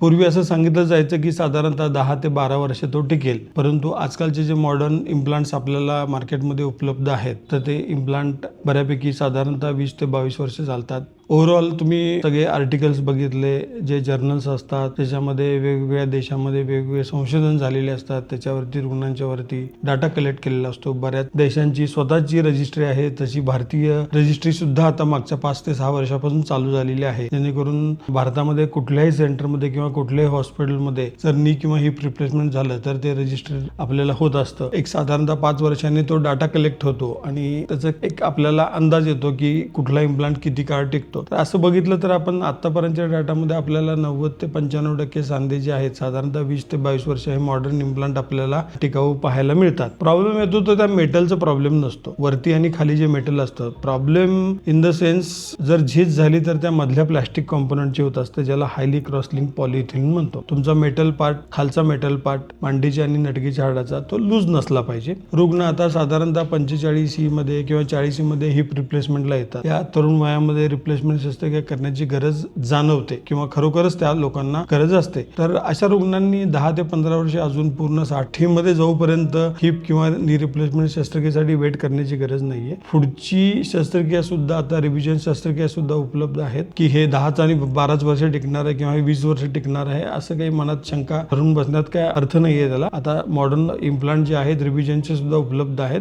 पूर्वी असं सांगितलं जायचं की साधारणतः 10 ते 12 वर्ष तो टिकेल, परंतु आजकालचे जे मॉडर्न इम्प्लांट्स आपल्याला मार्केटमध्ये उपलब्ध आहेत तर ते इम्प्लांट बऱ्यापैकी साधारणतः 20 ते 22 वर्ष चालतात. ओव्हरऑल तुम्ही सगळे आर्टिकल्स बघितले, जे जर्नल्स असतात त्याच्यामध्ये वेगवेगळ्या देशामध्ये वेगवेगळे संशोधन झालेले असतात, त्याच्यावरती रुग्णांच्या वरती डाटा कलेक्ट केलेला असतो. बऱ्याच देशांची स्वतःची रजिस्ट्री आहे, तशी भारतीय रजिस्ट्री सुद्धा आता मागच्या 5 ते 6 वर्षापासून चालू झालेली आहे, जेणेकरून भारतामध्ये कुठल्याही सेंटरमध्ये किंवा कुठल्याही हॉस्पिटलमध्ये जर नी किंवा हिप रिप्लेसमेंट झालं तर ते रजिस्टर आपल्याला होत असतं. एक साधारणतः 5 वर्षांनी तो डाटा कलेक्ट होतो आणि त्याचा एक आपल्याला अंदाज येतो की कुठला इम्प्लांट किती काळ टिकतो. तर असं बघितलं तर आपण आतापर्यंतच्या डाटामध्ये आपल्याला 90 ते 95% सांधे जे आहेत साधारणतः 20 ते 22 वर्ष हे मॉडर्न इम्प्लांट आपल्याला टिकाऊ पाहायला मिळतात. प्रॉब्लेम येतो तर त्या मेटलचा प्रॉब्लेम नसतो, वरती आणि खाली जे मेटल असतं. प्रॉब्लेम इन द सेन्स जर झीज झाली तर त्या मधल्या प्लॅस्टिक कॉम्पोनंटची होत असते, ज्याला हायली क्रॉसलिंक पॉलिइथिलीन म्हणतो. तुमचा मेटल पार्ट, खालचा मेटल पार्ट मांडीच्या आणि नटकीच्या हाडाचा तो लूज नसला पाहिजे. रुग्ण आता साधारणतः 45 मध्ये किंवा 40 मध्ये हिप रिप्लेसमेंटला येतात. या तरुण वयामध्ये रिप्लेसमेंट शस्त्रक्रिया करण्याची गरज जाणवते किंवा खरोखरच त्या लोकांना गरज असते. तर अशा रुग्णांनी 10 ते 15 वर्ष अजून पूर्ण 60 मध्ये जाऊपर्यंत हिप किंवा नी रिप्लेसमेंट शस्त्रक्रियेसाठी वेट करण्याची गरज नाहीये. पुढची शस्त्रक्रिया सुद्धा आता रिव्हिजन शस्त्रक्रिया सुद्धा उपलब्ध आहेत की हे 10 आणि 12 वर्ष टिकणार आहे किंवा 20 वर्ष टिकणार आहे, असं काही मनात शंका धरून बसण्यात काय अर्थ नाहीये त्याला. आता मॉडर्न इम्प्लांट जे आहेत रिव्हिजनचे सुद्धा उपलब्ध आहेत.